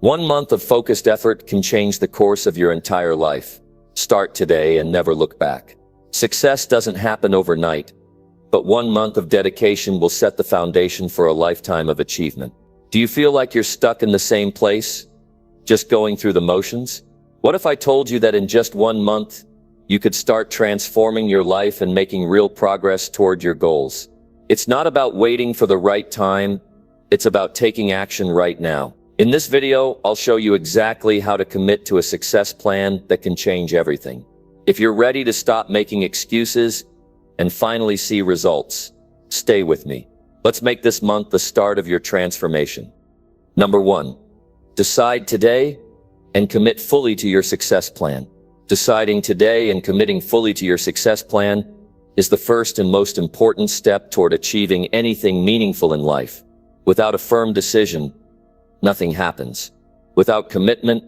1 month of focused effort can change the course of your entire life. Start today and never look back. Success doesn't happen overnight, but 1 month of dedication will set the foundation for a lifetime of achievement. Do you feel like you're stuck in the same place, just going through the motions? What if I told you that in just 1 month, you could start transforming your life and making real progress toward your goals? It's not about waiting for the right time, it's about taking action right now. In this video, I'll show you exactly how to commit to a success plan that can change everything. If you're ready to stop making excuses and finally see results, stay with me. Let's make this month the start of your transformation. Number 1, decide today and commit fully to your success plan. Deciding today and committing fully to your success plan is the first and most important step toward achieving anything meaningful in life. Without a firm decision, nothing happens. Without commitment,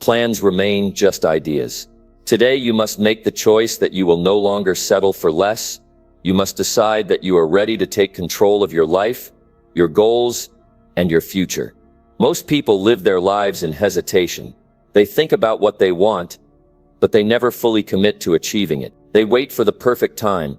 plans remain just ideas. Today you must make the choice that you will no longer settle for less. You must decide that you are ready to take control of your life, your goals, and your future. Most people live their lives in hesitation. They think about what they want, but they never fully commit to achieving it. They wait for the perfect time,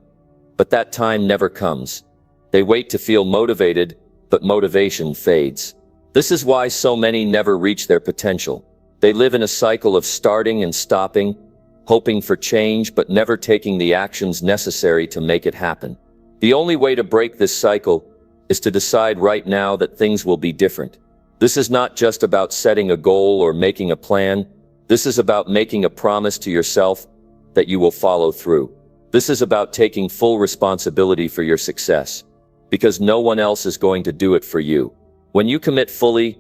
but that time never comes. They wait to feel motivated, but motivation fades. This is why so many never reach their potential. They live in a cycle of starting and stopping, hoping for change but never taking the actions necessary to make it happen. The only way to break this cycle is to decide right now that things will be different. This is not just about setting a goal or making a plan. This is about making a promise to yourself that you will follow through. This is about taking full responsibility for your success, because no one else is going to do it for you. When you commit fully,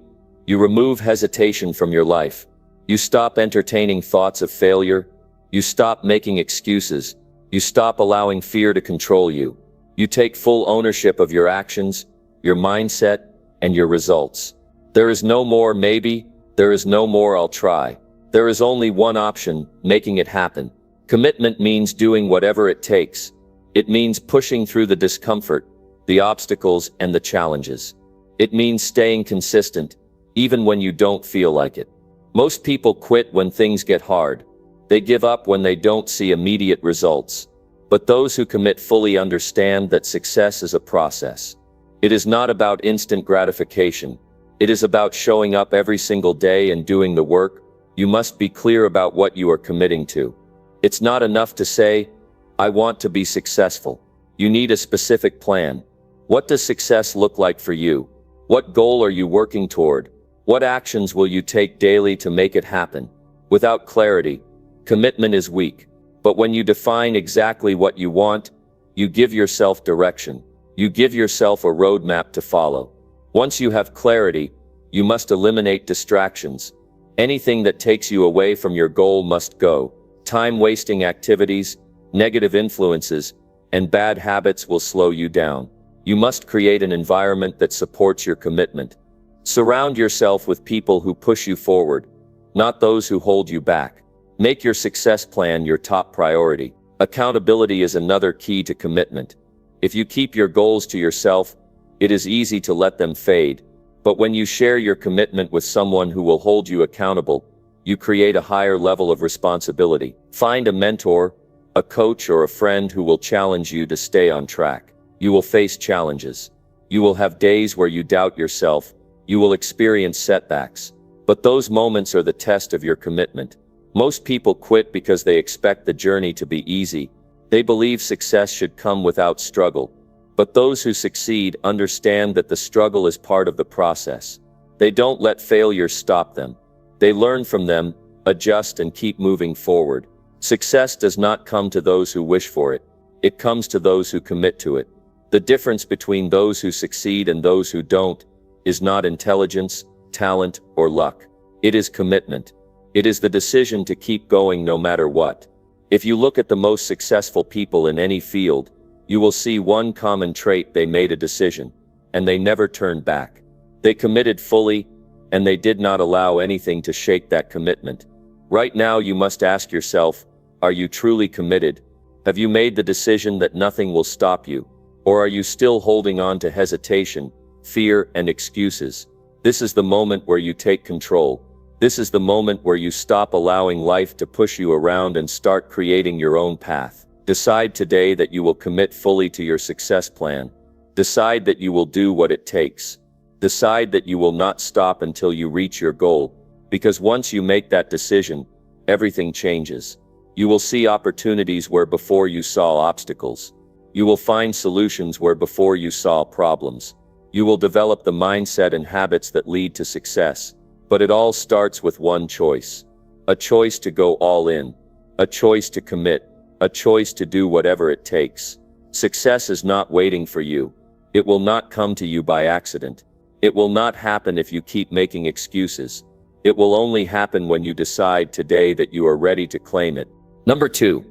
you remove hesitation from your life. You stop entertaining thoughts of failure. You stop making excuses. You stop allowing fear to control you. You take full ownership of your actions, your mindset, and your results. There is no more maybe. There is no more I'll try. There is only one option: making it happen. Commitment means doing whatever it takes. It means pushing through the discomfort, the obstacles, and the challenges. It means staying consistent, even when you don't feel like it. Most people quit when things get hard. They give up when they don't see immediate results. But those who commit fully understand that success is a process. It is not about instant gratification. It is about showing up every single day and doing the work. You must be clear about what you are committing to. It's not enough to say, "I want to be successful." You need a specific plan. What does success look like for you? What goal are you working toward? What actions will you take daily to make it happen? Without clarity, commitment is weak. But when you define exactly what you want, you give yourself direction. You give yourself a roadmap to follow. Once you have clarity, you must eliminate distractions. Anything that takes you away from your goal must go. Time-wasting activities, negative influences, and bad habits will slow you down. You must create an environment that supports your commitment. Surround yourself with people who push you forward, not those who hold you back. Make your success plan your top priority. Accountability is another key to commitment. If you keep your goals to yourself, it is easy to let them fade. But when you share your commitment with someone who will hold you accountable, you create a higher level of responsibility. Find a mentor, a coach, or a friend who will challenge you to stay on track. You will face challenges. You will have days where you doubt yourself. You will experience setbacks. But those moments are the test of your commitment. Most people quit because they expect the journey to be easy. They believe success should come without struggle. But those who succeed understand that the struggle is part of the process. They don't let failure stop them. They learn from them, adjust, and keep moving forward. Success does not come to those who wish for it. It comes to those who commit to it. The difference between those who succeed and those who don't is not intelligence, talent, or luck. It is commitment. It is the decision to keep going no matter what. If you look at the most successful people in any field, you will see one common trait: they made a decision, and they never turned back. They committed fully, and they did not allow anything to shake that commitment. Right now you must ask yourself, are you truly committed? Have you made the decision that nothing will stop you? Or are you still holding on to hesitation, fear, and excuses? This is the moment where you take control. This is the moment where you stop allowing life to push you around and start creating your own path. Decide today that you will commit fully to your success plan. Decide that you will do what it takes. Decide that you will not stop until you reach your goal, because once you make that decision, everything changes. You will see opportunities where before you saw obstacles. You will find solutions where before you saw problems. You will develop the mindset and habits that lead to success. But it all starts with one choice. A choice to go all in. A choice to commit. A choice to do whatever it takes. Success is not waiting for you. It will not come to you by accident. It will not happen if you keep making excuses. It will only happen when you decide today that you are ready to claim it. Number 2.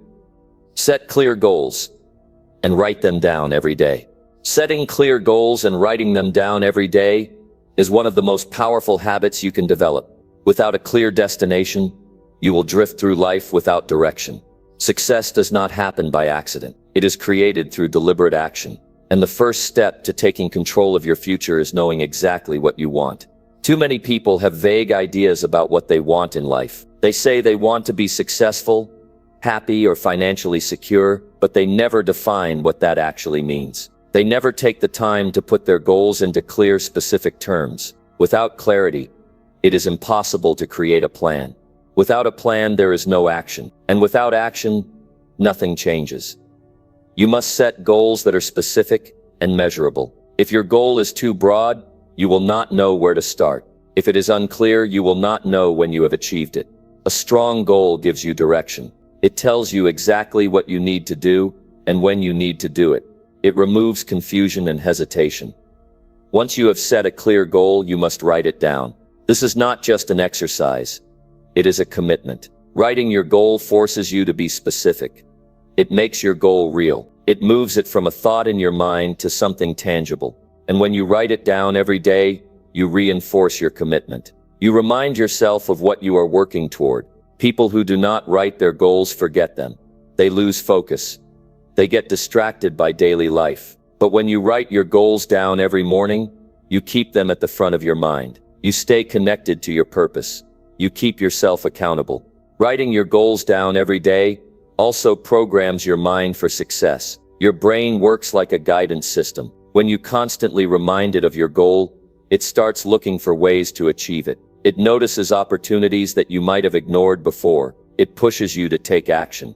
Set clear goals and write them down every day. Setting clear goals and writing them down every day is one of the most powerful habits you can develop. Without a clear destination, you will drift through life without direction. Success does not happen by accident. It is created through deliberate action. And the first step to taking control of your future is knowing exactly what you want. Too many people have vague ideas about what they want in life. They say they want to be successful, happy, or financially secure, but they never define what that actually means. They never take the time to put their goals into clear, specific terms. Without clarity, it is impossible to create a plan. Without a plan, there is no action. And without action, nothing changes. You must set goals that are specific and measurable. If your goal is too broad, you will not know where to start. If it is unclear, you will not know when you have achieved it. A strong goal gives you direction. It tells you exactly what you need to do and when you need to do it. It removes confusion and hesitation. Once you have set a clear goal, you must write it down. This is not just an exercise. It is a commitment. Writing your goal forces you to be specific. It makes your goal real. It moves it from a thought in your mind to something tangible. And when you write it down every day, you reinforce your commitment. You remind yourself of what you are working toward. People who do not write their goals forget them. They lose focus. They get distracted by daily life. But when you write your goals down every morning, you keep them at the front of your mind. You stay connected to your purpose. You keep yourself accountable. Writing your goals down every day also programs your mind for success. Your brain works like a guidance system. When you constantly remind it of your goal, it starts looking for ways to achieve it. It notices opportunities that you might have ignored before. It pushes you to take action.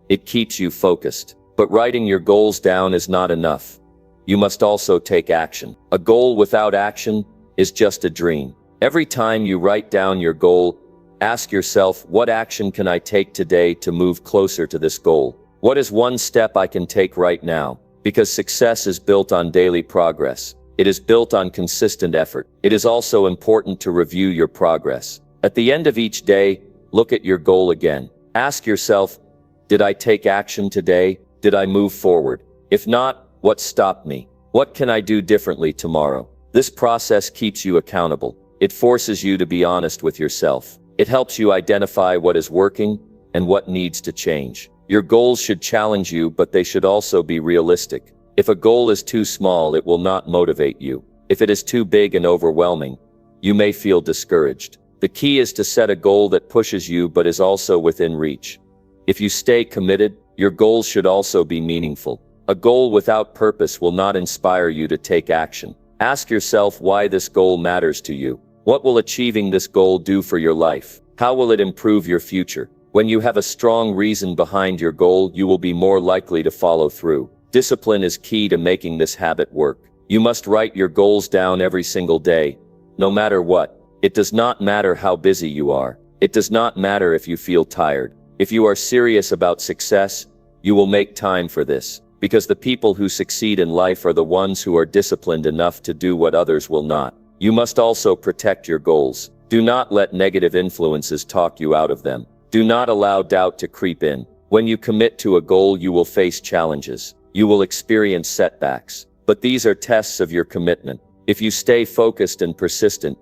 It keeps you focused. But writing your goals down is not enough. You must also take action. A goal without action is just a dream. Every time you write down your goal, ask yourself, what action can I take today to move closer to this goal? What is one step I can take right now? Because success is built on daily progress. It is built on consistent effort. It is also important to review your progress. At the end of each day, look at your goal again. Ask yourself, did I take action today? Did I move forward? If not, what stopped me? What can I do differently tomorrow? This process keeps you accountable. It forces you to be honest with yourself. It helps you identify what is working and what needs to change. Your goals should challenge you, but they should also be realistic. If a goal is too small, it will not motivate you. If it is too big and overwhelming, you may feel discouraged. The key is to set a goal that pushes you but is also within reach. If you stay committed, your goals should also be meaningful. A goal without purpose will not inspire you to take action. Ask yourself why this goal matters to you. What will achieving this goal do for your life? How will it improve your future? When you have a strong reason behind your goal, you will be more likely to follow through. Discipline is key to making this habit work. You must write your goals down every single day, no matter what. It does not matter how busy you are. It does not matter if you feel tired. If you are serious about success, you will make time for this. Because the people who succeed in life are the ones who are disciplined enough to do what others will not. You must also protect your goals. Do not let negative influences talk you out of them. Do not allow doubt to creep in. When you commit to a goal, you will face challenges. You will experience setbacks. But these are tests of your commitment. If you stay focused and persistent,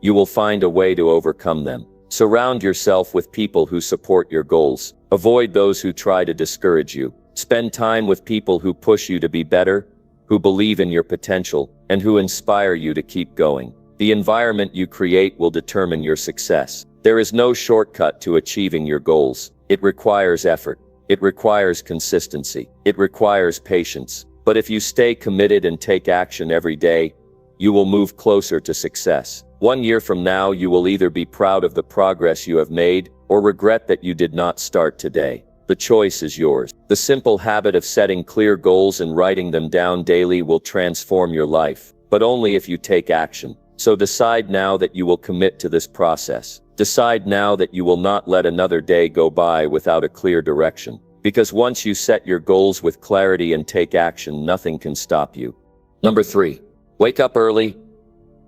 you will find a way to overcome them. Surround yourself with people who support your goals. Avoid those who try to discourage you. Spend time with people who push you to be better, who believe in your potential, and who inspire you to keep going. The environment you create will determine your success. There is no shortcut to achieving your goals. It requires effort. It requires consistency. It requires patience. But if you stay committed and take action every day, you will move closer to success. 1 year from now, you will either be proud of the progress you have made or regret that you did not start today. The choice is yours. The simple habit of setting clear goals and writing them down daily will transform your life, but only if you take action. So decide now that you will commit to this process. Decide now that you will not let another day go by without a clear direction. Because once you set your goals with clarity and take action, nothing can stop you. Number 3, wake up early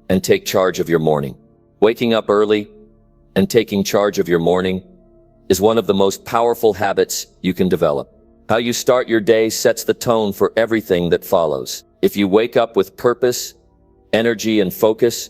and take charge of your morning. Waking up early and taking charge of your morning is one of the most powerful habits you can develop. How you start your day sets the tone for everything that follows. If you wake up with purpose, energy, and focus,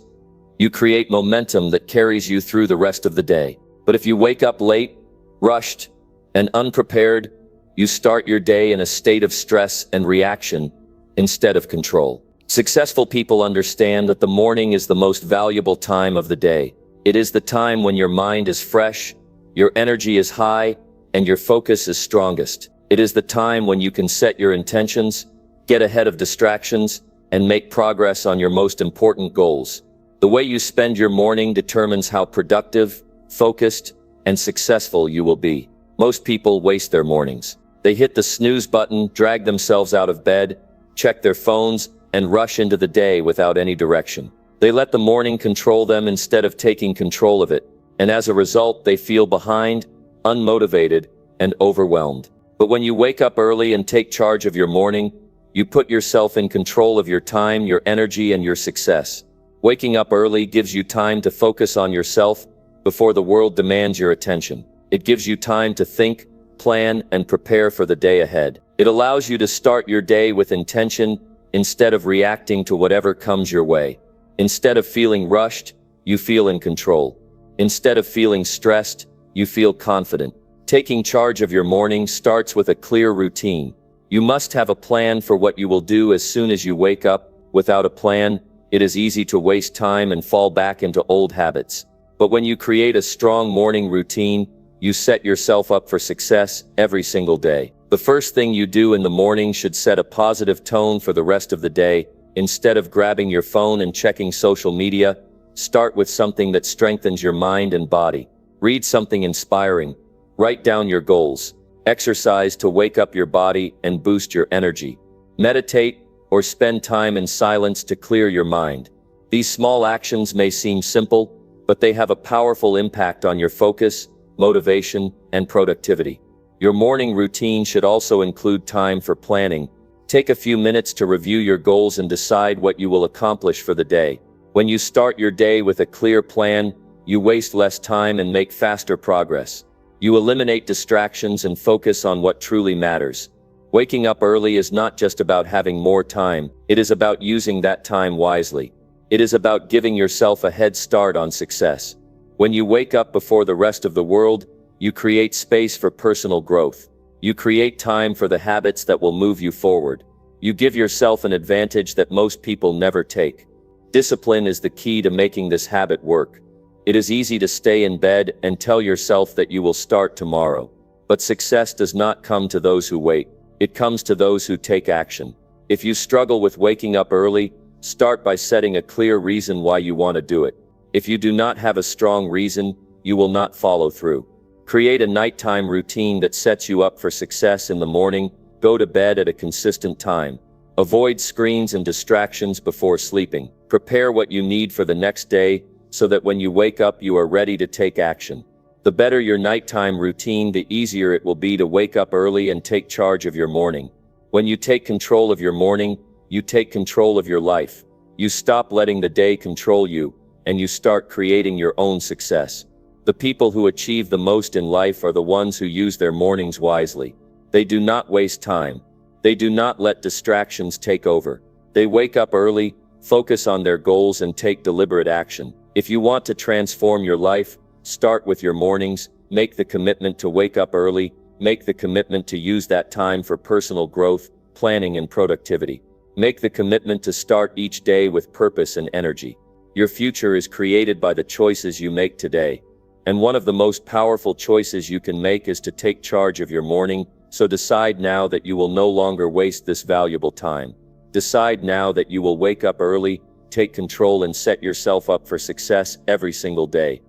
you create momentum that carries you through the rest of the day. But if you wake up late, rushed, and unprepared, you start your day in a state of stress and reaction instead of control. Successful people understand that the morning is the most valuable time of the day. It is the time when your mind is fresh, your energy is high, and your focus is strongest. It is the time when you can set your intentions, get ahead of distractions, and make progress on your most important goals. The way you spend your morning determines how productive, focused, and successful you will be. Most people waste their mornings. They hit the snooze button, drag themselves out of bed, check their phones, and rush into the day without any direction. They let the morning control them instead of taking control of it, and as a result, they feel behind, unmotivated, and overwhelmed. But when you wake up early and take charge of your morning, you put yourself in control of your time, your energy, and your success. Waking up early gives you time to focus on yourself before the world demands your attention. It gives you time to think, plan, and prepare for the day ahead. It allows you to start your day with intention instead of reacting to whatever comes your way. Instead of feeling rushed, you feel in control. Instead of feeling stressed, you feel confident. Taking charge of your morning starts with a clear routine. You must have a plan for what you will do as soon as you wake up. Without a plan, it is easy to waste time and fall back into old habits. But when you create a strong morning routine, you set yourself up for success every single day. The first thing you do in the morning should set a positive tone for the rest of the day. Instead of grabbing your phone and checking social media, start with something that strengthens your mind and body. Read something inspiring. Write down your goals. Exercise to wake up your body and boost your energy. Meditate or spend time in silence to clear your mind. These small actions may seem simple, but they have a powerful impact on your focus, motivation, and productivity. Your morning routine should also include time for planning. Take a few minutes to review your goals and decide what you will accomplish for the day. When you start your day with a clear plan, you waste less time and make faster progress. You eliminate distractions and focus on what truly matters. Waking up early is not just about having more time, it is about using that time wisely. It is about giving yourself a head start on success. When you wake up before the rest of the world, you create space for personal growth. You create time for the habits that will move you forward. You give yourself an advantage that most people never take. Discipline is the key to making this habit work. It is easy to stay in bed and tell yourself that you will start tomorrow. But success does not come to those who wait. It comes to those who take action. If you struggle with waking up early, start by setting a clear reason why you want to do it. If you do not have a strong reason, you will not follow through. Create a nighttime routine that sets you up for success in the morning. Go to bed at a consistent time. Avoid screens and distractions before sleeping. Prepare what you need for the next day so that when you wake up you are ready to take action. The better your nighttime routine, the easier it will be to wake up early and take charge of your morning. When you take control of your morning, you take control of your life. You stop letting the day control you, and you start creating your own success. The people who achieve the most in life are the ones who use their mornings wisely. They do not waste time. They do not let distractions take over. They wake up early, focus on their goals, and take deliberate action. If you want to transform your life, start with your mornings. Make the commitment to wake up early. Make the commitment to use that time for personal growth, planning, and productivity. Make the commitment to start each day with purpose and energy. Your future is created by the choices you make today. And one of the most powerful choices you can make is to take charge of your morning, so decide now that you will no longer waste this valuable time. Decide now that you will wake up early, take control and set yourself up for success every single day.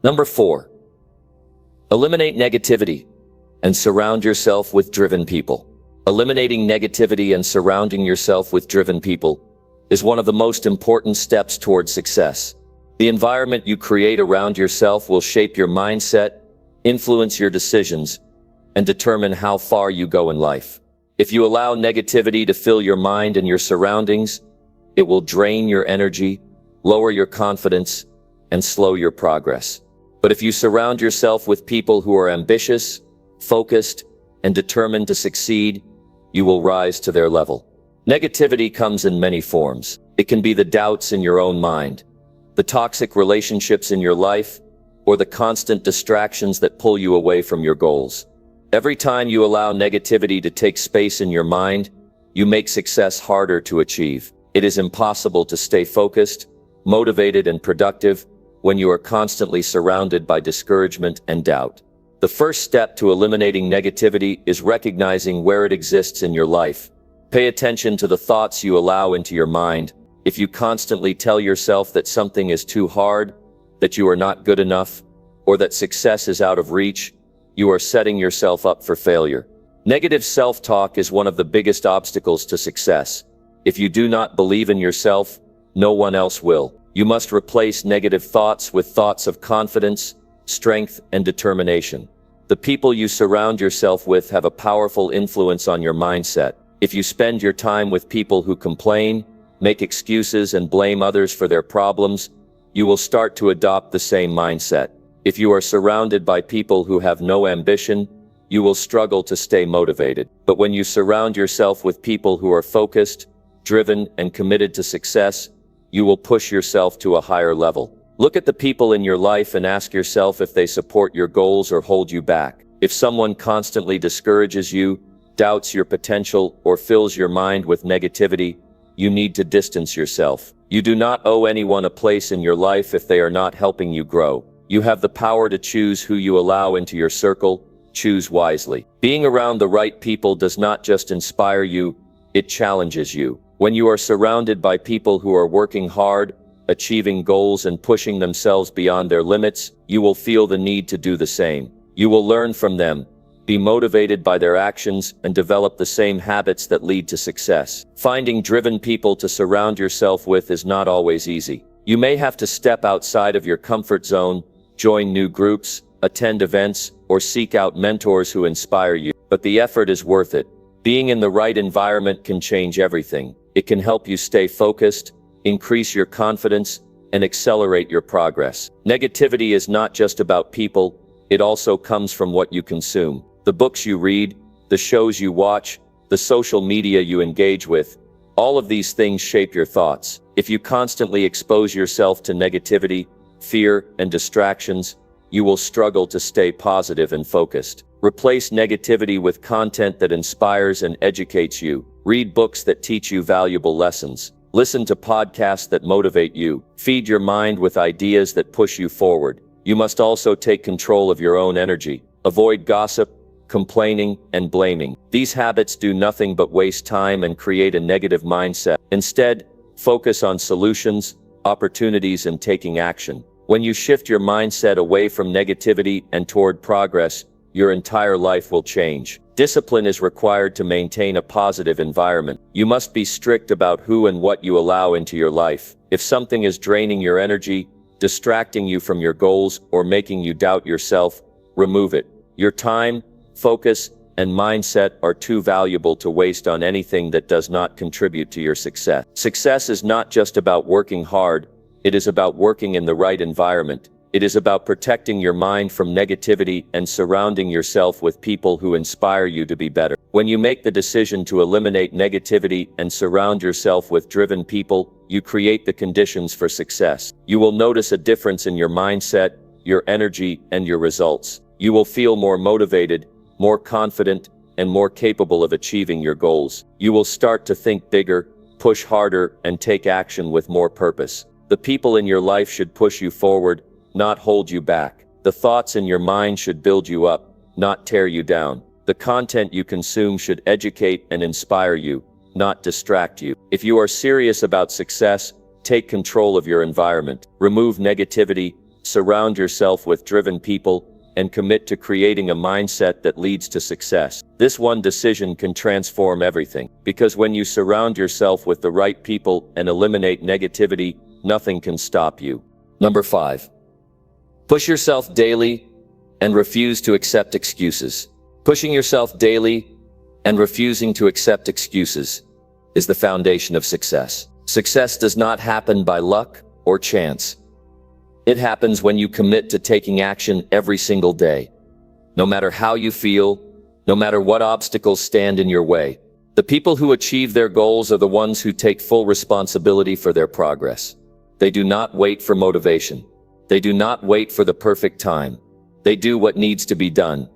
Number 4. Eliminate negativity and surround yourself with driven people. Eliminating negativity and surrounding yourself with driven people is one of the most important steps toward success. The environment you create around yourself will shape your mindset, influence your decisions, and determine how far you go in life. If you allow negativity to fill your mind and your surroundings, it will drain your energy, lower your confidence, and slow your progress. But if you surround yourself with people who are ambitious, focused, and determined to succeed, you will rise to their level. Negativity comes in many forms. It can be the doubts in your own mind, the toxic relationships in your life, or the constant distractions that pull you away from your goals. Every time you allow negativity to take space in your mind, you make success harder to achieve. It is impossible to stay focused, motivated, and productive when you are constantly surrounded by discouragement and doubt. The first step to eliminating negativity is recognizing where it exists in your life. Pay attention to the thoughts you allow into your mind. If you constantly tell yourself that something is too hard, that you are not good enough, or that success is out of reach, you are setting yourself up for failure. Negative self-talk is one of the biggest obstacles to success. If you do not believe in yourself, no one else will. You must replace negative thoughts with thoughts of confidence, strength, and determination. The people you surround yourself with have a powerful influence on your mindset. If you spend your time with people who complain, make excuses, and blame others for their problems, you will start to adopt the same mindset. If you are surrounded by people who have no ambition, you will struggle to stay motivated. But when you surround yourself with people who are focused, driven, and committed to success, you will push yourself to a higher level. Look at the people in your life and ask yourself if they support your goals or hold you back. If someone constantly discourages you, doubts your potential, or fills your mind with negativity, you need to distance yourself. You do not owe anyone a place in your life if they are not helping you grow. You have the power to choose who you allow into your circle. Choose wisely. Being around the right people does not just inspire you, it challenges you. When you are surrounded by people who are working hard, achieving goals, and pushing themselves beyond their limits, you will feel the need to do the same. You will learn from them, be motivated by their actions, and develop the same habits that lead to success. Finding driven people to surround yourself with is not always easy. You may have to step outside of your comfort zone, join new groups, attend events, or seek out mentors who inspire you. But the effort is worth it. Being in the right environment can change everything. It can help you stay focused, increase your confidence, and accelerate your progress. Negativity is not just about people, it also comes from what you consume. The books you read, the shows you watch, the social media you engage with, all of these things shape your thoughts. If you constantly expose yourself to negativity, fear, and distractions, you will struggle to stay positive and focused. Replace negativity with content that inspires and educates you. Read books that teach you valuable lessons. Listen to podcasts that motivate you. Feed your mind with ideas that push you forward. You must also take control of your own energy. Avoid gossip, complaining, and blaming. These habits do nothing but waste time and create a negative mindset. Instead, focus on solutions, opportunities, and taking action. When you shift your mindset away from negativity and toward progress, your entire life will change. Discipline is required to maintain a positive environment. You must be strict about who and what you allow into your life. If something is draining your energy, distracting you from your goals, or making you doubt yourself, remove it. Your time, focus, and mindset are too valuable to waste on anything that does not contribute to your success. Success is not just about working hard, it is about working in the right environment. It is about protecting your mind from negativity and surrounding yourself with people who inspire you to be better. When you make the decision to eliminate negativity and surround yourself with driven people, you create the conditions for success. You will notice a difference in your mindset, your energy, and your results. You will feel more motivated, more confident, and more capable of achieving your goals. You will start to think bigger, push harder, and take action with more purpose. The people in your life should push you forward, not hold you back. The thoughts in your mind should build you up, not tear you down. The content you consume should educate and inspire you, not distract you. If you are serious about success, take control of your environment. Remove negativity, surround yourself with driven people, and commit to creating a mindset that leads to success. This one decision can transform everything, because when you surround yourself with the right people and eliminate negativity, nothing can stop you. Number 5. Push yourself daily and refuse to accept excuses. Pushing yourself daily and refusing to accept excuses is the foundation of success. Success does not happen by luck or chance. It happens when you commit to taking action every single day. No matter how you feel, no matter what obstacles stand in your way, the people who achieve their goals are the ones who take full responsibility for their progress. They do not wait for motivation. They do not wait for the perfect time. They do what needs to be done.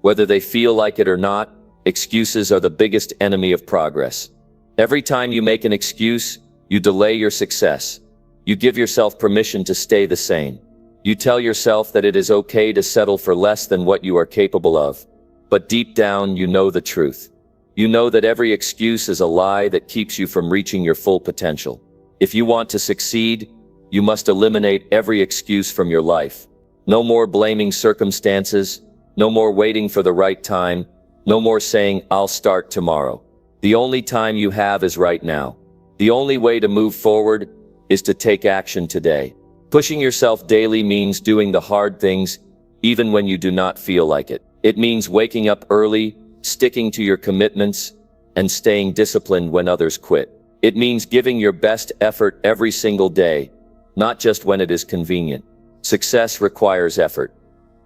Whether they feel like it or not, excuses are the biggest enemy of progress. Every time you make an excuse, you delay your success. You give yourself permission to stay the same. You tell yourself that it is okay to settle for less than what you are capable of. But deep down, you know the truth. You know that every excuse is a lie that keeps you from reaching your full potential. If you want to succeed, you must eliminate every excuse from your life. No more blaming circumstances. No more waiting for the right time. No more saying, "I'll start tomorrow." The only time you have is right now. The only way to move forward is to take action today. Pushing yourself daily means doing the hard things, even when you do not feel like it. It means waking up early, sticking to your commitments, and staying disciplined when others quit. It means giving your best effort every single day, not just when it is convenient. Success requires effort.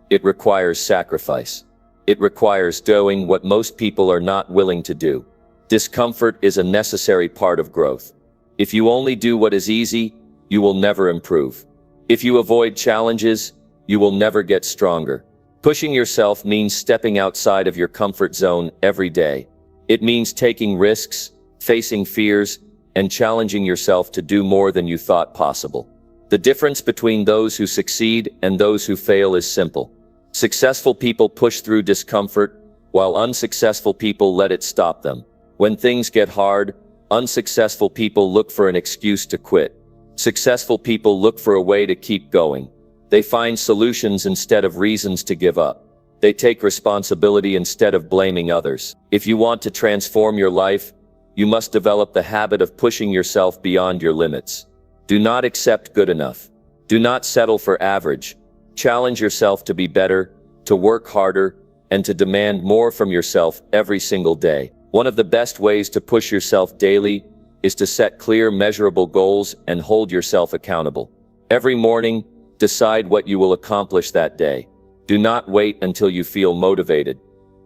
It requires sacrifice. It requires doing what most people are not willing to do. Discomfort is a necessary part of growth. If you only do what is easy, you will never improve. If you avoid challenges, you will never get stronger. Pushing yourself means stepping outside of your comfort zone every day. It means taking risks, facing fears, and challenging yourself to do more than you thought possible. The difference between those who succeed and those who fail is simple. Successful people push through discomfort, while unsuccessful people let it stop them. When things get hard, unsuccessful people look for an excuse to quit. Successful people look for a way to keep going. They find solutions instead of reasons to give up. They take responsibility instead of blaming others. If you want to transform your life, you must develop the habit of pushing yourself beyond your limits. Do not accept good enough. Do not settle for average. Challenge yourself to be better, to work harder, and to demand more from yourself every single day. One of the best ways to push yourself daily is to set clear, measurable goals and hold yourself accountable. Every morning, decide what you will accomplish that day. Do not wait until you feel motivated.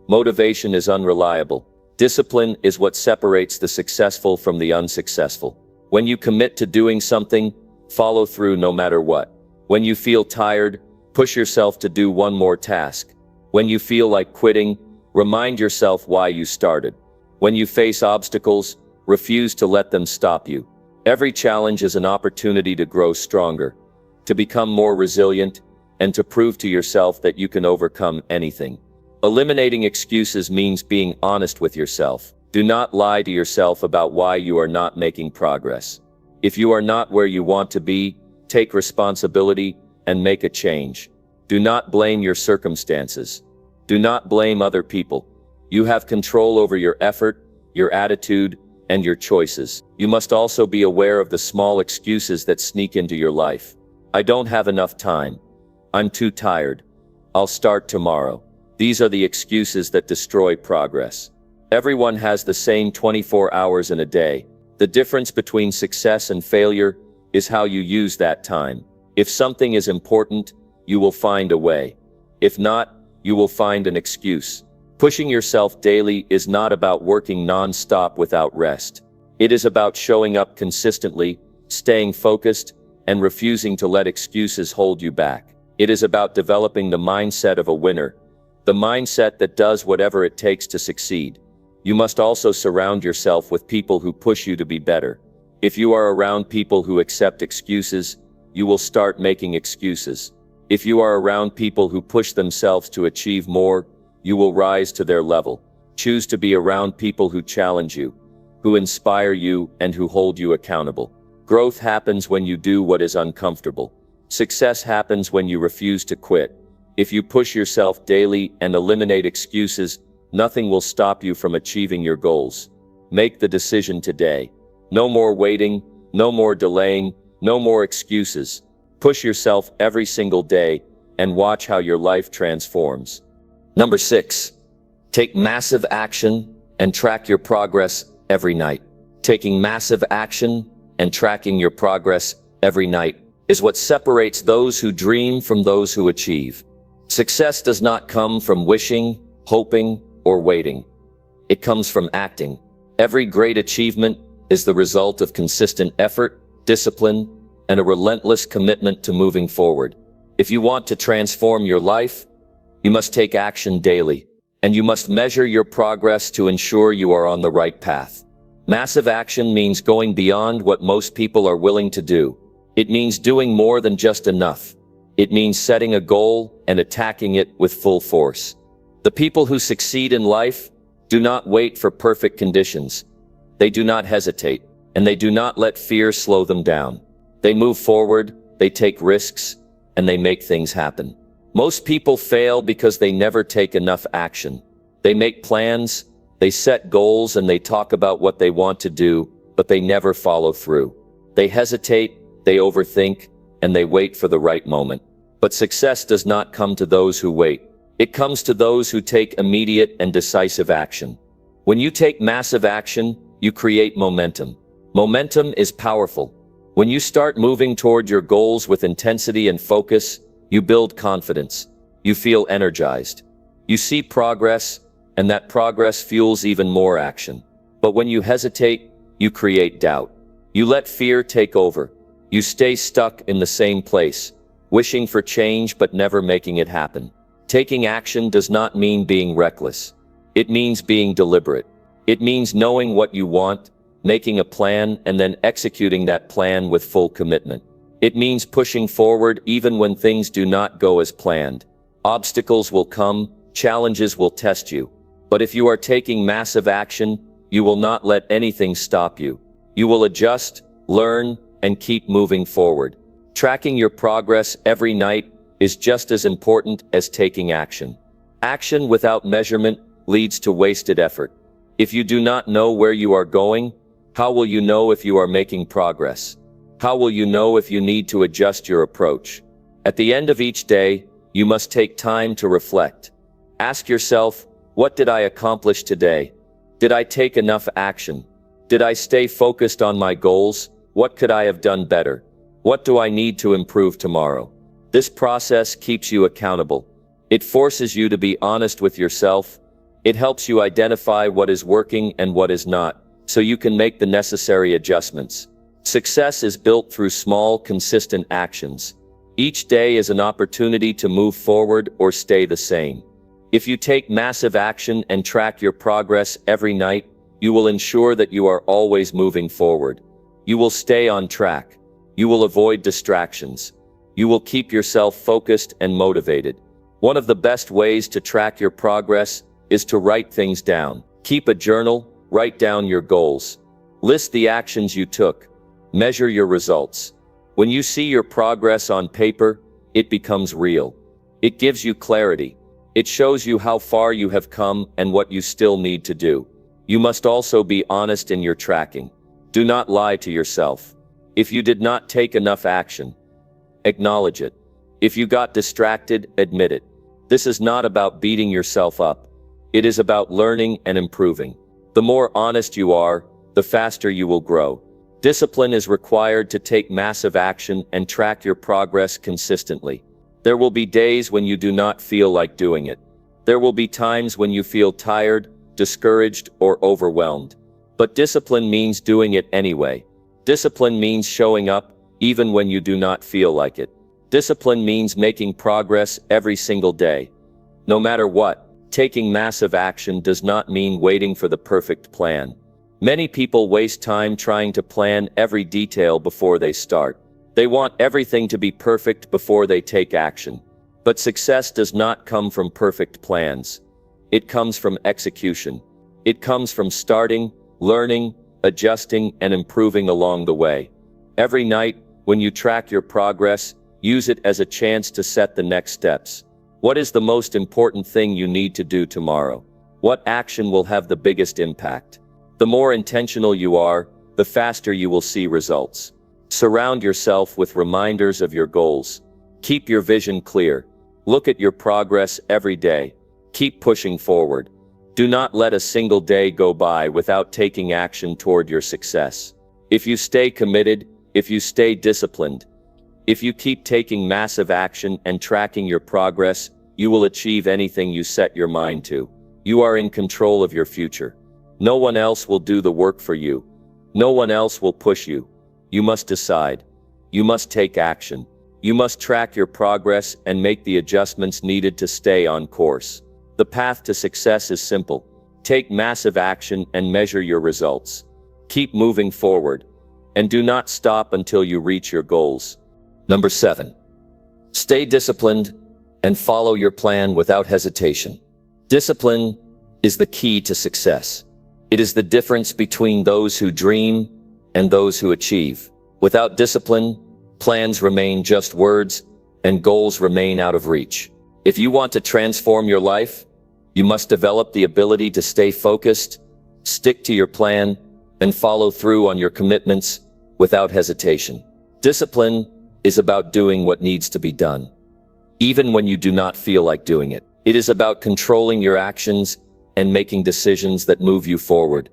Motivation is unreliable. Discipline is what separates the successful from the unsuccessful. When you commit to doing something, follow through no matter what. When you feel tired, push yourself to do one more task. When you feel like quitting, remind yourself why you started. When you face obstacles, refuse to let them stop you. Every challenge is an opportunity to grow stronger, to become more resilient, and to prove to yourself that you can overcome anything. Eliminating excuses means being honest with yourself. Do not lie to yourself about why you are not making progress. If you are not where you want to be, take responsibility and make a change. Do not blame your circumstances. Do not blame other people. You have control over your effort, your attitude, and your choices. You must also be aware of the small excuses that sneak into your life. I don't have enough time. I'm too tired. I'll start tomorrow. These are the excuses that destroy progress. Everyone has the same 24 hours in a day. The difference between success and failure is how you use that time. If something is important, you will find a way. If not, you will find an excuse. Pushing yourself daily is not about working non-stop without rest. It is about showing up consistently, staying focused, and refusing to let excuses hold you back. It is about developing the mindset of a winner, the mindset that does whatever it takes to succeed. You must also surround yourself with people who push you to be better. If you are around people who accept excuses, you will start making excuses. If you are around people who push themselves to achieve more, you will rise to their level. Choose to be around people who challenge you, who inspire you, and who hold you accountable. Growth happens when you do what is uncomfortable. Success happens when you refuse to quit. If you push yourself daily and eliminate excuses, nothing will stop you from achieving your goals. Make the decision today. No more waiting, no more delaying, no more excuses. Push yourself every single day and watch how your life transforms. Number 6. Take massive action and track your progress every night. Taking massive action and tracking your progress every night is what separates those who dream from those who achieve. Success does not come from wishing, hoping, or waiting. It comes from acting. Every great achievement is the result of consistent effort, discipline, and a relentless commitment to moving forward. If you want to transform your life, you must take action daily, and you must measure your progress to ensure you are on the right path. Massive action means going beyond what most people are willing to do. It means doing more than just enough. It means setting a goal and attacking it with full force. The people who succeed in life do not wait for perfect conditions. They do not hesitate, and they do not let fear slow them down. They move forward, they take risks, and they make things happen. Most people fail because they never take enough action. They make plans, they set goals, and they talk about what they want to do, but they never follow through. They hesitate, they overthink, and they wait for the right moment. But success does not come to those who wait. It comes to those who take immediate and decisive action. When you take massive action, you create momentum. Momentum is powerful. When you start moving toward your goals with intensity and focus, you build confidence. You feel energized. You see progress, and that progress fuels even more action. But when you hesitate, you create doubt. You let fear take over. You stay stuck in the same place, wishing for change but never making it happen. Taking action does not mean being reckless. It means being deliberate. It means knowing what you want, making a plan, and then executing that plan with full commitment. It means pushing forward even when things do not go as planned. Obstacles will come, challenges will test you. But if you are taking massive action, you will not let anything stop you. You will adjust, learn, and keep moving forward. Tracking your progress every night is just as important as taking action. Action without measurement leads to wasted effort. If you do not know where you are going, how will you know if you are making progress? How will you know if you need to adjust your approach? At the end of each day, you must take time to reflect. Ask yourself, what did I accomplish today? Did I take enough action? Did I stay focused on my goals? What could I have done better? What do I need to improve tomorrow? This process keeps you accountable. It forces you to be honest with yourself. It helps you identify what is working and what is not, so you can make the necessary adjustments. Success is built through small, consistent actions. Each day is an opportunity to move forward or stay the same. If you take massive action and track your progress every night, you will ensure that you are always moving forward. You will stay on track. You will avoid distractions. You will keep yourself focused and motivated. One of the best ways to track your progress is to write things down. Keep a journal, write down your goals. List the actions you took. Measure your results. When you see your progress on paper, it becomes real. It gives you clarity. It shows you how far you have come and what you still need to do. You must also be honest in your tracking. Do not lie to yourself. If you did not take enough action, acknowledge it. If you got distracted, admit it. This is not about beating yourself up. It is about learning and improving. The more honest you are, the faster you will grow. Discipline is required to take massive action and track your progress consistently. There will be days when you do not feel like doing it. There will be times when you feel tired, discouraged, or overwhelmed. But discipline means doing it anyway. Discipline means showing up, even when you do not feel like it. Discipline means making progress every single day. No matter what, taking massive action does not mean waiting for the perfect plan. Many people waste time trying to plan every detail before they start. They want everything to be perfect before they take action. But success does not come from perfect plans. It comes from execution. It comes from starting, learning, adjusting, and improving along the way. Every night, when you track your progress, use it as a chance to set the next steps. What is the most important thing you need to do tomorrow? What action will have the biggest impact? The more intentional you are, the faster you will see results. Surround yourself with reminders of your goals. Keep your vision clear. Look at your progress every day. Keep pushing forward. Do not let a single day go by without taking action toward your success. If you stay committed, if you stay disciplined, if you keep taking massive action and tracking your progress, you will achieve anything you set your mind to. You are in control of your future. No one else will do the work for you. No one else will push you. You must decide. You must take action. You must track your progress and make the adjustments needed to stay on course. The path to success is simple. Take massive action and measure your results. Keep moving forward. And do not stop until you reach your goals. Number 7. Stay disciplined and follow your plan without hesitation. Discipline is the key to success. It is the difference between those who dream and those who achieve. Without discipline, plans remain just words and goals remain out of reach. If you want to transform your life, you must develop the ability to stay focused, stick to your plan, and follow through on your commitments without hesitation. Discipline is about doing what needs to be done, even when you do not feel like doing it. It is about controlling your actions and making decisions that move you forward,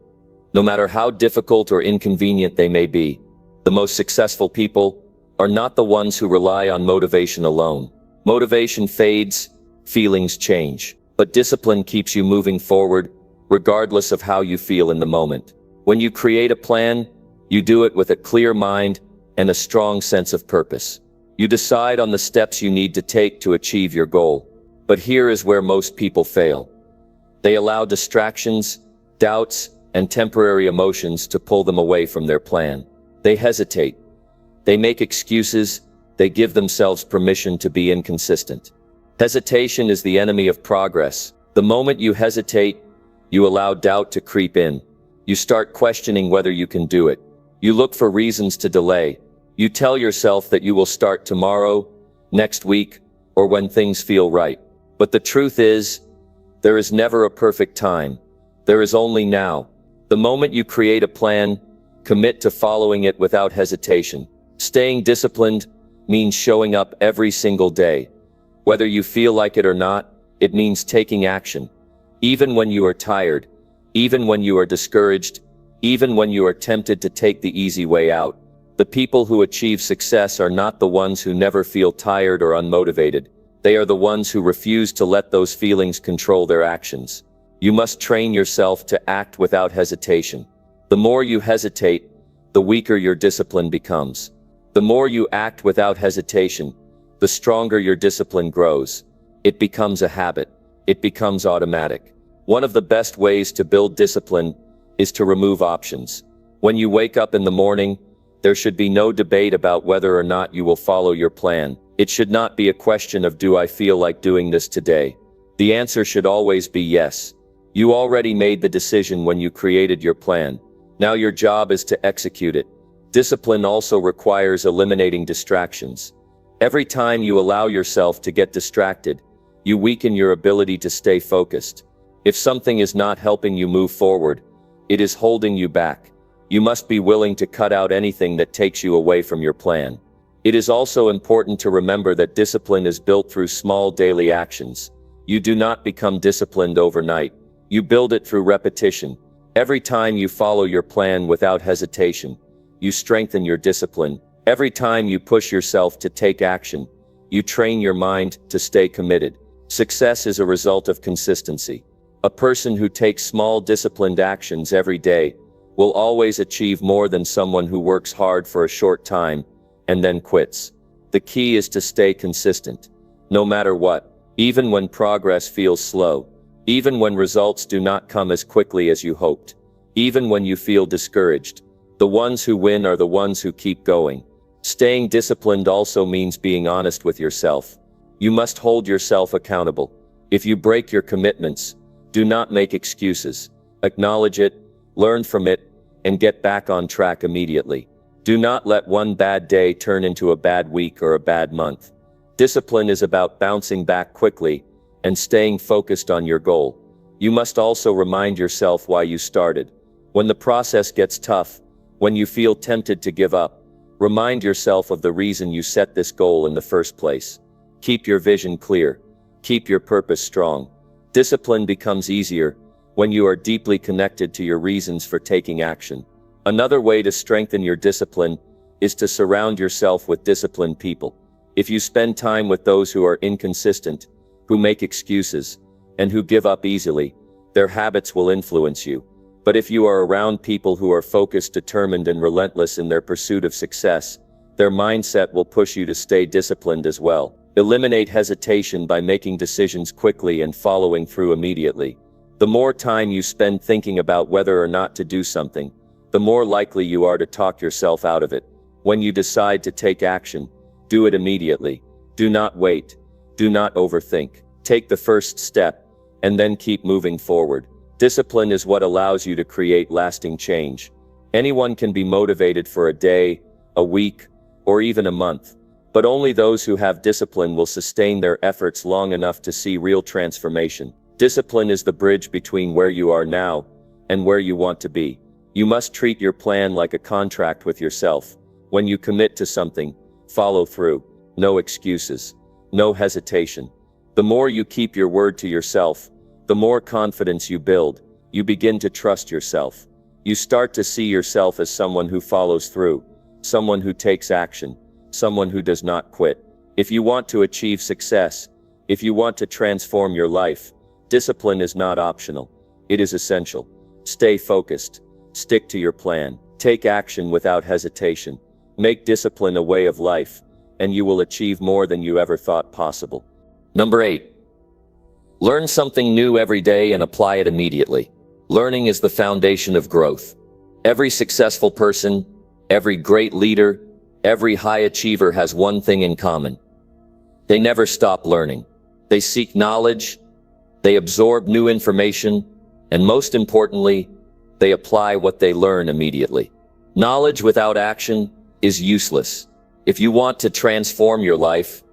no matter how difficult or inconvenient they may be. The most successful people are not the ones who rely on motivation alone. Motivation fades, feelings change, but discipline keeps you moving forward, regardless of how you feel in the moment. When you create a plan, you do it with a clear mind and a strong sense of purpose. You decide on the steps you need to take to achieve your goal. But here is where most people fail. They allow distractions, doubts, and temporary emotions to pull them away from their plan. They hesitate. They make excuses. They give themselves permission to be inconsistent. Hesitation is the enemy of progress. The moment you hesitate, you allow doubt to creep in. You start questioning whether you can do it. You look for reasons to delay. You tell yourself that you will start tomorrow, next week, or when things feel right. But the truth is, there is never a perfect time. There is only now. The moment you create a plan, commit to following it without hesitation. Staying disciplined means showing up every single day. Whether you feel like it or not, it means taking action. Even when you are tired, even when you are discouraged, even when you are tempted to take the easy way out. The people who achieve success are not the ones who never feel tired or unmotivated. They are the ones who refuse to let those feelings control their actions. You must train yourself to act without hesitation. The more you hesitate, the weaker your discipline becomes. The more you act without hesitation, the stronger your discipline grows. It becomes a habit. It becomes automatic. One of the best ways to build discipline is to remove options. When you wake up in the morning, there should be no debate about whether or not you will follow your plan. It should not be a question of, do I feel like doing this today? The answer should always be yes. You already made the decision when you created your plan. Now your job is to execute it. Discipline also requires eliminating distractions. Every time you allow yourself to get distracted, you weaken your ability to stay focused. If something is not helping you move forward, it is holding you back. You must be willing to cut out anything that takes you away from your plan. It is also important to remember that discipline is built through small daily actions. You do not become disciplined overnight. You build it through repetition. Every time you follow your plan without hesitation, you strengthen your discipline. Every time you push yourself to take action, you train your mind to stay committed. Success is a result of consistency. A person who takes small disciplined actions every day will always achieve more than someone who works hard for a short time and then quits. The key is to stay consistent, no matter what, even when progress feels slow, even when results do not come as quickly as you hoped, even when you feel discouraged. The ones who win are the ones who keep going. Staying disciplined also means being honest with yourself. You must hold yourself accountable. If you break your commitments, do not make excuses. Acknowledge it, learn from it, and get back on track immediately. Do not let one bad day turn into a bad week or a bad month. Discipline is about bouncing back quickly and staying focused on your goal. You must also remind yourself why you started. When the process gets tough, when you feel tempted to give up, remind yourself of the reason you set this goal in the first place. Keep your vision clear. Keep your purpose strong. Discipline becomes easier when you are deeply connected to your reasons for taking action. Another way to strengthen your discipline is to surround yourself with disciplined people. If you spend time with those who are inconsistent, who make excuses, and who give up easily, their habits will influence you. But if you are around people who are focused, determined, and relentless in their pursuit of success, their mindset will push you to stay disciplined as well. Eliminate hesitation by making decisions quickly and following through immediately. The more time you spend thinking about whether or not to do something, the more likely you are to talk yourself out of it. When you decide to take action, do it immediately. Do not wait. Do not overthink. Take the first step, and then keep moving forward. Discipline is what allows you to create lasting change. Anyone can be motivated for a day, a week, or even a month. But only those who have discipline will sustain their efforts long enough to see real transformation. Discipline is the bridge between where you are now and where you want to be. You must treat your plan like a contract with yourself. When you commit to something, follow through. No excuses. No hesitation. The more you keep your word to yourself, the more confidence you build. You begin to trust yourself. You start to see yourself as someone who follows through, someone who takes action, someone who does not quit. If you want to achieve success, if you want to transform your life, discipline is not optional. It is essential. Stay focused. Stick to your plan. Take action without hesitation. Make discipline a way of life, and you will achieve more than you ever thought possible. Number 8. Learn something new every day and apply it immediately. Learning is the foundation of growth. Every successful person, every great leader, every high achiever has one thing in common. They never stop learning. They seek knowledge, they absorb new information, and most importantly, they apply what they learn immediately. Knowledge without action is useless. If you want to transform your life,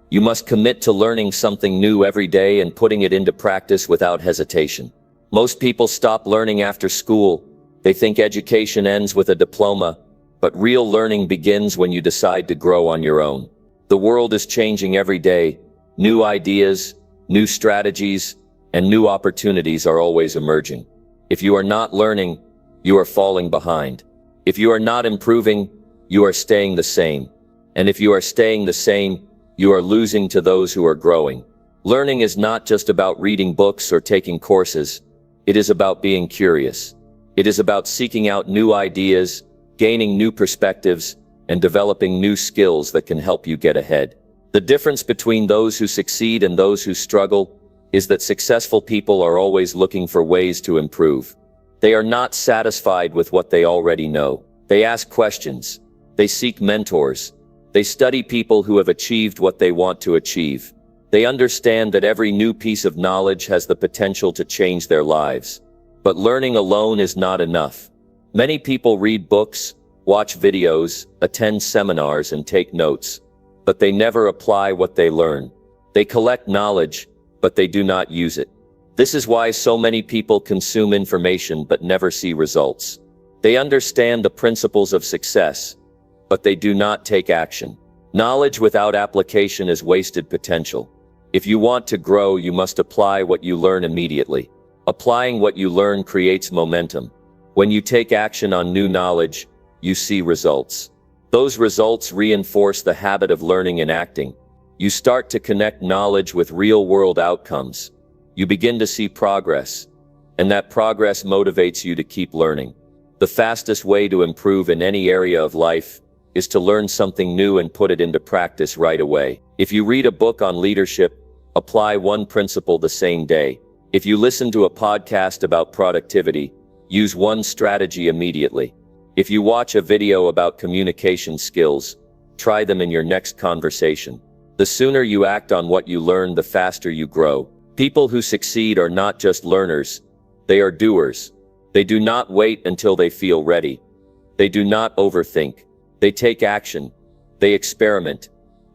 you must commit to learning something new every day and putting it into practice without hesitation. Most people stop learning after school. They think education ends with a diploma, but real learning begins when you decide to grow on your own. The world is changing every day. New ideas, new strategies, and new opportunities are always emerging. If you are not learning, you are falling behind. If you are not improving, you are staying the same. And if you are staying the same, you are losing to those who are growing. Learning is not just about reading books or taking courses. It is about being curious. It is about seeking out new ideas, gaining new perspectives, and developing new skills that can help you get ahead. The difference between those who succeed and those who struggle is that successful people are always looking for ways to improve. They are not satisfied with what they already know. They ask questions. They seek mentors. They study people who have achieved what they want to achieve. They understand that every new piece of knowledge has the potential to change their lives. But learning alone is not enough. Many people read books, watch videos, attend seminars, and take notes, but they never apply what they learn. They collect knowledge, but they do not use it. This is why so many people consume information but never see results. They understand the principles of success, but they do not take action. Knowledge without application is wasted potential. If you want to grow, you must apply what you learn immediately. Applying what you learn creates momentum. When you take action on new knowledge, you see results. Those results reinforce the habit of learning and acting. You start to connect knowledge with real-world outcomes. You begin to see progress, and that progress motivates you to keep learning. The fastest way to improve in any area of life is to learn something new and put it into practice right away. If you read a book on leadership, apply one principle the same day. If you listen to a podcast about productivity, use one strategy immediately. If you watch a video about communication skills, try them in your next conversation. The sooner you act on what you learn, the faster you grow. People who succeed are not just learners, they are doers. They do not wait until they feel ready. They do not overthink. They take action. They experiment.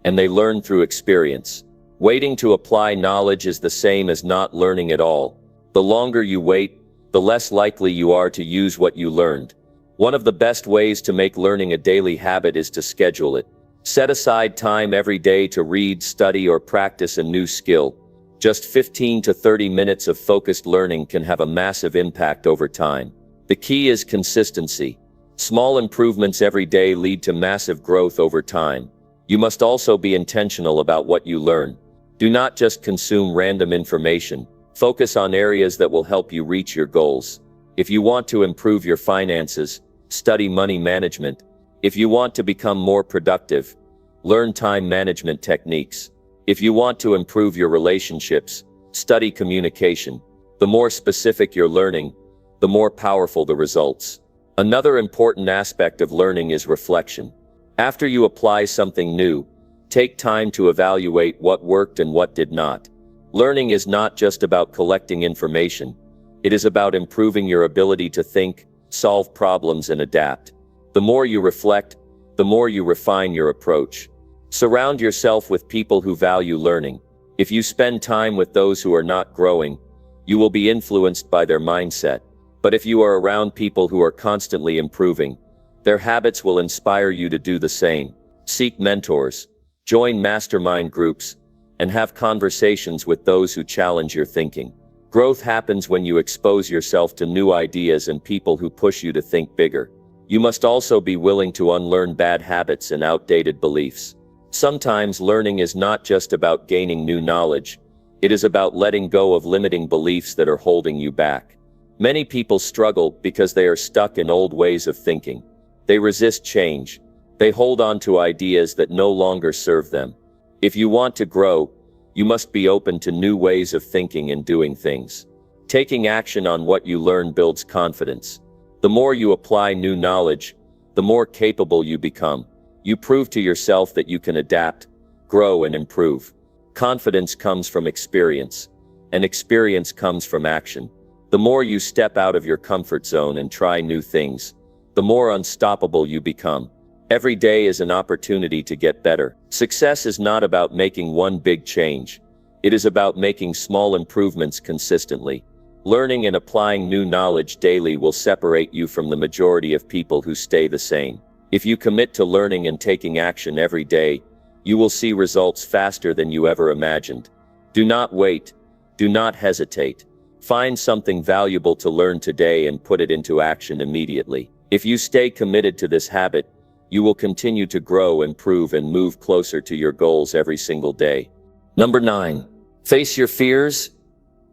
And they learn through experience. Waiting to apply knowledge is the same as not learning at all. The longer you wait, the less likely you are to use what you learned. One of the best ways to make learning a daily habit is to schedule it. Set aside time every day to read, study, or practice a new skill. Just 15 to 30 minutes of focused learning can have a massive impact over time. The key is consistency. Small improvements every day lead to massive growth over time. You must also be intentional about what you learn. Do not just consume random information. Focus on areas that will help you reach your goals. If you want to improve your finances, study money management. If you want to become more productive, learn time management techniques. If you want to improve your relationships, study communication. The more specific your learning, the more powerful the results. Another important aspect of learning is reflection. After you apply something new, take time to evaluate what worked and what did not. Learning is not just about collecting information. It is about improving your ability to think, solve problems, and adapt. The more you reflect, the more you refine your approach. Surround yourself with people who value learning. If you spend time with those who are not growing, you will be influenced by their mindset. But if you are around people who are constantly improving, their habits will inspire you to do the same. Seek mentors, join mastermind groups, and have conversations with those who challenge your thinking. Growth happens when you expose yourself to new ideas and people who push you to think bigger. You must also be willing to unlearn bad habits and outdated beliefs. Sometimes learning is not just about gaining new knowledge. It is about letting go of limiting beliefs that are holding you back. Many people struggle because they are stuck in old ways of thinking. They resist change. They hold on to ideas that no longer serve them. If you want to grow, you must be open to new ways of thinking and doing things. Taking action on what you learn builds confidence. The more you apply new knowledge, the more capable you become. You prove to yourself that you can adapt, grow, and improve. Confidence comes from experience, and experience comes from action. The more you step out of your comfort zone and try new things, the more unstoppable you become. Every day is an opportunity to get better. Success is not about making one big change. It is about making small improvements consistently. Learning and applying new knowledge daily will separate you from the majority of people who stay the same. If you commit to learning and taking action every day, you will see results faster than you ever imagined. Do not wait. Do not hesitate. Find something valuable to learn today and put it into action immediately. If you stay committed to this habit, you will continue to grow, improve, and move closer to your goals every single day. Number 9. Face your fears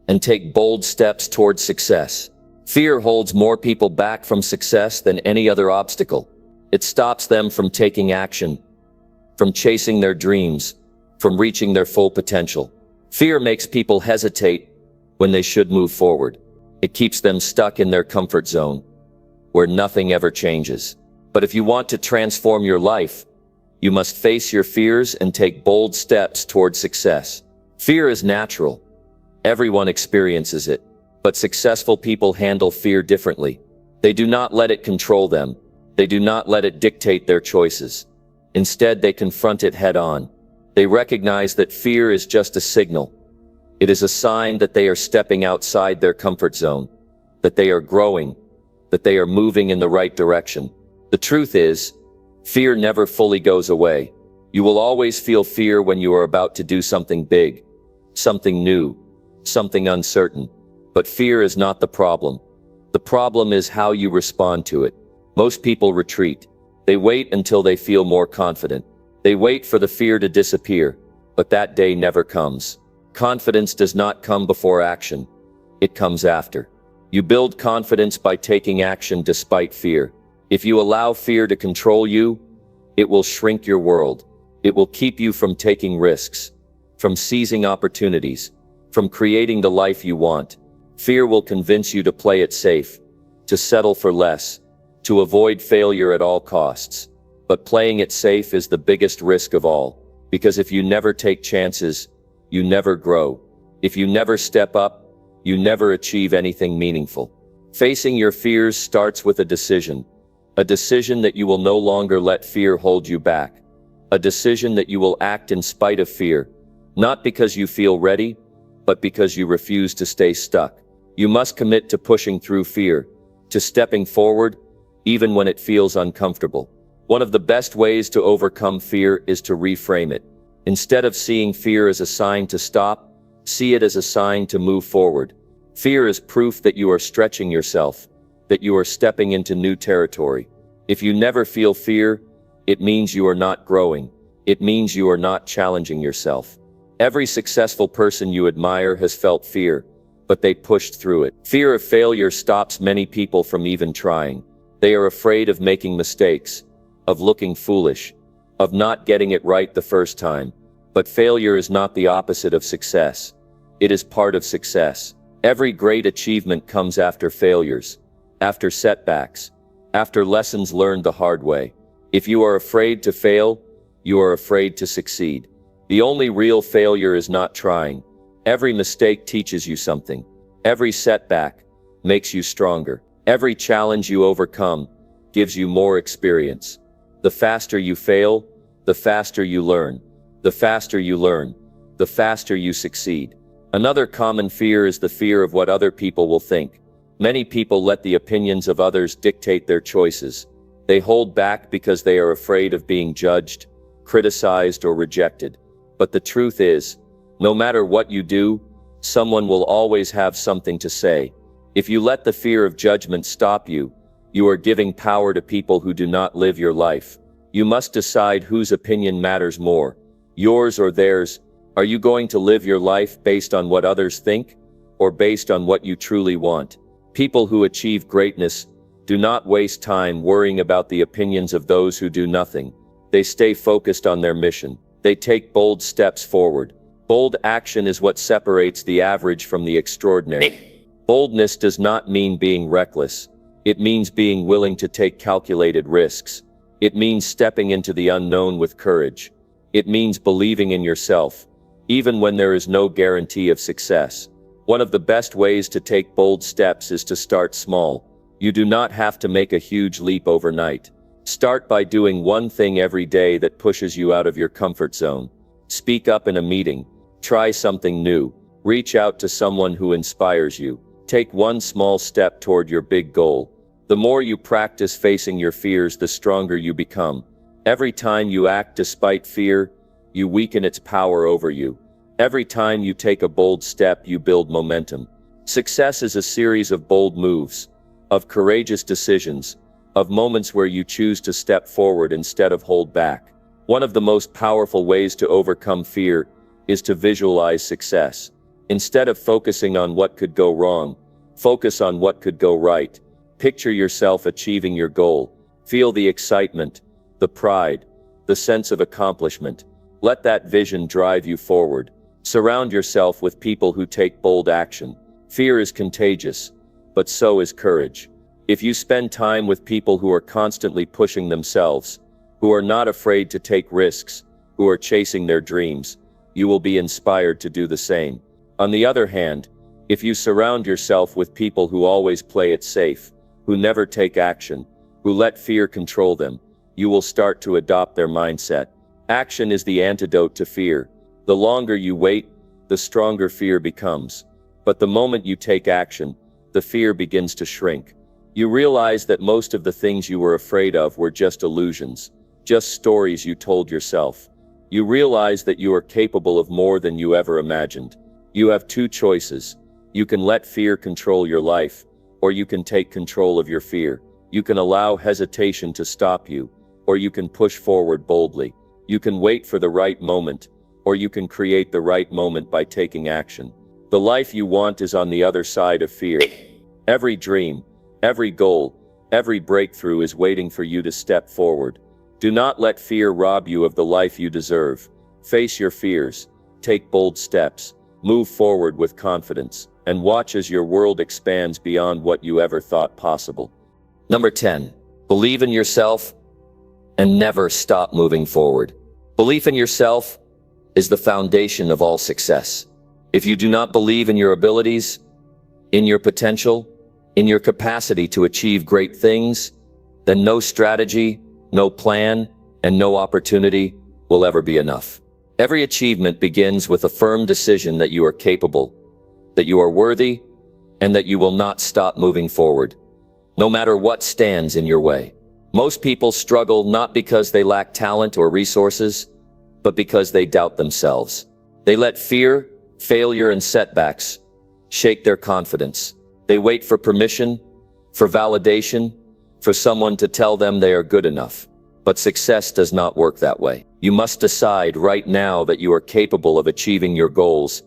and take bold steps towards success. Fear holds more people back from success than any other obstacle. It stops them from taking action, from chasing their dreams, from reaching their full potential. Fear makes people hesitate when they should move forward. It keeps them stuck in their comfort zone, where nothing ever changes. But if you want to transform your life, you must face your fears and take bold steps toward success. Fear is natural. Everyone experiences it. But successful people handle fear differently. They do not let it control them. They do not let it dictate their choices. Instead, they confront it head-on. They recognize that fear is just a signal. It is a sign that they are stepping outside their comfort zone, that they are growing, that they are moving in the right direction. The truth is, fear never fully goes away. You will always feel fear when you are about to do something big, something new, something uncertain. But fear is not the problem. The problem is how you respond to it. Most people retreat. They wait until they feel more confident. They wait for the fear to disappear, but that day never comes. Confidence does not come before action. It comes after. You build confidence by taking action despite fear. If you allow fear to control you, it will shrink your world. It will keep you from taking risks, from seizing opportunities, from creating the life you want. Fear will convince you to play it safe, to settle for less, to avoid failure at all costs. But playing it safe is the biggest risk of all, because if you never take chances, you never grow. If you never step up, you never achieve anything meaningful. Facing your fears starts with a decision that you will no longer let fear hold you back, a decision that you will act in spite of fear, not because you feel ready, but because you refuse to stay stuck. You must commit to pushing through fear, to stepping forward, even when it feels uncomfortable. One of the best ways to overcome fear is to reframe it. Instead of seeing fear as a sign to stop, see it as a sign to move forward. Fear is proof that you are stretching yourself, that you are stepping into new territory. If you never feel fear, it means you are not growing. It means you are not challenging yourself. Every successful person you admire has felt fear, but they pushed through it. Fear of failure stops many people from even trying. They are afraid of making mistakes, of looking foolish, of not getting it right the first time. But failure is not the opposite of success. It is part of success. Every great achievement comes after failures, after setbacks, after lessons learned the hard way. If you are afraid to fail, you are afraid to succeed. The only real failure is not trying. Every mistake teaches you something. Every setback makes you stronger. Every challenge you overcome gives you more experience. The faster you fail, the faster you learn. The faster you learn, the faster you succeed. Another common fear is the fear of what other people will think. Many people let the opinions of others dictate their choices. They hold back because they are afraid of being judged, criticized, or rejected. But the truth is, no matter what you do, someone will always have something to say. If you let the fear of judgment stop you, you are giving power to people who do not live your life. You must decide whose opinion matters more, yours or theirs. Are you going to live your life based on what others think, or based on what you truly want? People who achieve greatness do not waste time worrying about the opinions of those who do nothing. They stay focused on their mission. They take bold steps forward. Bold action is what separates the average from the extraordinary. Boldness does not mean being reckless. It means being willing to take calculated risks. It means stepping into the unknown with courage. It means believing in yourself, even when there is no guarantee of success. One of the best ways to take bold steps is to start small. You do not have to make a huge leap overnight. Start by doing one thing every day that pushes you out of your comfort zone. Speak up in a meeting. Try something new. Reach out to someone who inspires you. Take one small step toward your big goal. The more you practice facing your fears, the stronger you become. Every time you act despite fear, you weaken its power over you. Every time you take a bold step, you build momentum. Success is a series of bold moves, of courageous decisions, of moments where you choose to step forward instead of hold back. One of the most powerful ways to overcome fear is to visualize success. Instead of focusing on what could go wrong, focus on what could go right. Picture yourself achieving your goal. Feel the excitement, the pride, the sense of accomplishment. Let that vision drive you forward. Surround yourself with people who take bold action. Fear is contagious, but so is courage. If you spend time with people who are constantly pushing themselves, who are not afraid to take risks, who are chasing their dreams, you will be inspired to do the same. On the other hand, if you surround yourself with people who always play it safe, who never take action, who let fear control them, you will start to adopt their mindset. Action is the antidote to fear. The longer you wait, the stronger fear becomes. But the moment you take action, the fear begins to shrink. You realize that most of the things you were afraid of were just illusions, just stories you told yourself. You realize that you are capable of more than you ever imagined. You have two choices. You can let fear control your life, or you can take control of your fear. You can allow hesitation to stop you, or you can push forward boldly. You can wait for the right moment, or you can create the right moment by taking action. The life you want is on the other side of fear. Every dream, every goal, every breakthrough is waiting for you to step forward. Do not let fear rob you of the life you deserve. Face your fears. Take bold steps. Move forward with confidence. and watch as your world expands beyond what you ever thought possible. Number 10. Believe in yourself and never stop moving forward. Belief in yourself is the foundation of all success. If you do not believe in your abilities, in your potential, in your capacity to achieve great things, then no strategy, no plan, and no opportunity will ever be enough. Every achievement begins with a firm decision that you are capable, that you are worthy, and that you will not stop moving forward, no matter what stands in your way. Most people struggle not because they lack talent or resources, but because they doubt themselves. They let fear, failure, and setbacks shake their confidence. They wait for permission, for validation, for someone to tell them they are good enough. But success does not work that way. You must decide right now that you are capable of achieving your goals,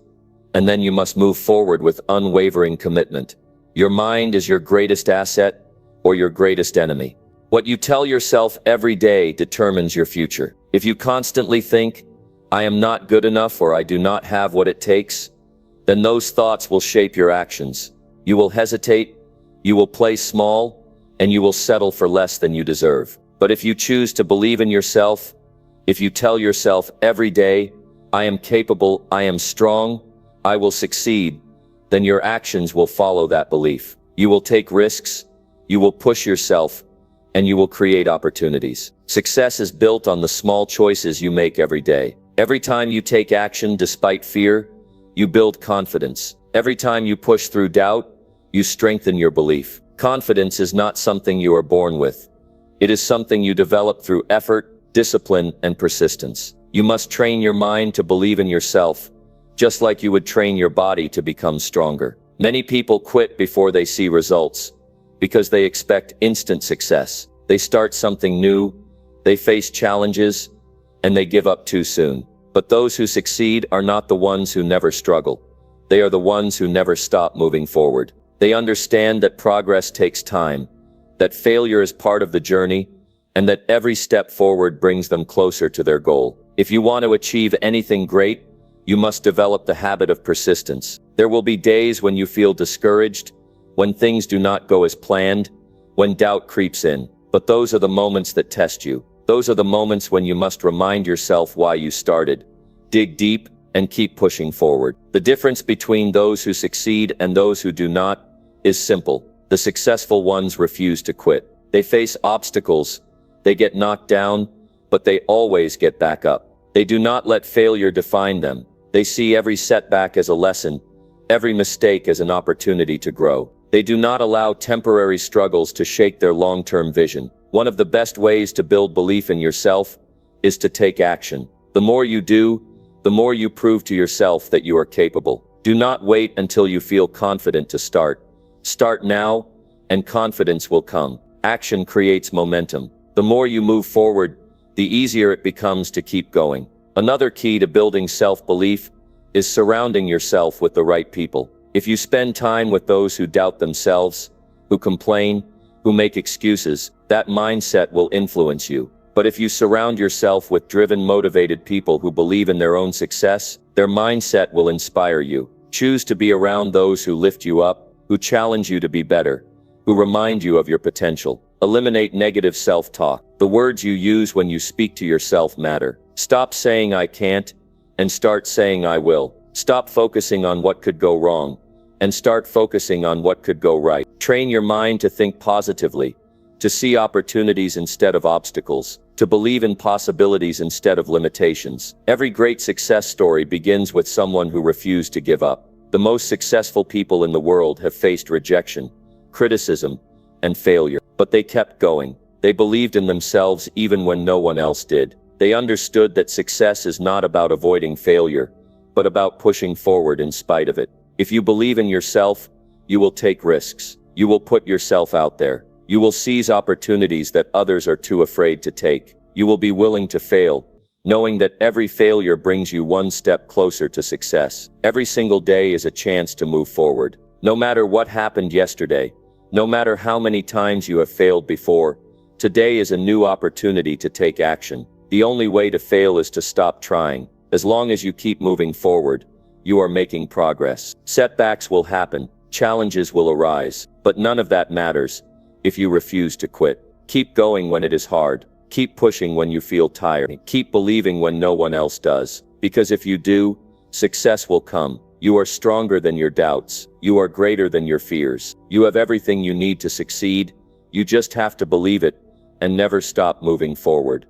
and then you must move forward with unwavering commitment. Your mind is your greatest asset or your greatest enemy. What you tell yourself every day determines your future. If you constantly think, "I am not good enough," or "I do not have what it takes," then those thoughts will shape your actions. You will hesitate, you will play small, and you will settle for less than you deserve. But if you choose to believe in yourself, if you tell yourself every day, "I am capable, I am strong, I will succeed," then your actions will follow that belief. You will take risks, you will push yourself, and you will create opportunities. Success is built on the small choices you make every day. Every time you take action despite fear, you build confidence. Every time you push through doubt, you strengthen your belief. Confidence is not something you are born with. It is something you develop through effort, discipline, and persistence. You must train your mind to believe in yourself, just like you would train your body to become stronger. Many people quit before they see results, because they expect instant success. They start something new, they face challenges, and they give up too soon. But those who succeed are not the ones who never struggle. They are the ones who never stop moving forward. They understand that progress takes time, that failure is part of the journey, and that every step forward brings them closer to their goal. If you want to achieve anything great, you must develop the habit of persistence. There will be days when you feel discouraged, when things do not go as planned, when doubt creeps in. But those are the moments that test you. Those are the moments when you must remind yourself why you started. Dig deep and keep pushing forward. The difference between those who succeed and those who do not is simple. The successful ones refuse to quit. They face obstacles, they get knocked down, but they always get back up. They do not let failure define them. They see every setback as a lesson, every mistake as an opportunity to grow. They do not allow temporary struggles to shake their long-term vision. One of the best ways to build belief in yourself is to take action. The more you do, the more you prove to yourself that you are capable. Do not wait until you feel confident to start. Start now, and confidence will come. Action creates momentum. The more you move forward, the easier it becomes to keep going. Another key to building self-belief is surrounding yourself with the right people. If you spend time with those who doubt themselves, who complain, who make excuses, that mindset will influence you. But if you surround yourself with driven, motivated people who believe in their own success, their mindset will inspire you. Choose to be around those who lift you up, who challenge you to be better, who remind you of your potential. Eliminate negative self-talk. The words you use when you speak to yourself matter. Stop saying "I can't" and start saying "I will." Stop focusing on what could go wrong and start focusing on what could go right. Train your mind to think positively, to see opportunities instead of obstacles, to believe in possibilities instead of limitations. Every great success story begins with someone who refused to give up. The most successful people in the world have faced rejection, criticism, and failure, but they kept going. They believed in themselves even when no one else did. They understood that success is not about avoiding failure, but about pushing forward in spite of it. If you believe in yourself, you will take risks. You will put yourself out there. You will seize opportunities that others are too afraid to take. You will be willing to fail, knowing that every failure brings you one step closer to success. Every single day is a chance to move forward. No matter what happened yesterday, no matter how many times you have failed before, today is a new opportunity to take action. The only way to fail is to stop trying. As long as you keep moving forward, you are making progress. Setbacks will happen, challenges will arise, but none of that matters if you refuse to quit. Keep going when it is hard. Keep pushing when you feel tired. Keep believing when no one else does. Because if you do, success will come. You are stronger than your doubts. You are greater than your fears. You have everything you need to succeed. You just have to believe it and never stop moving forward.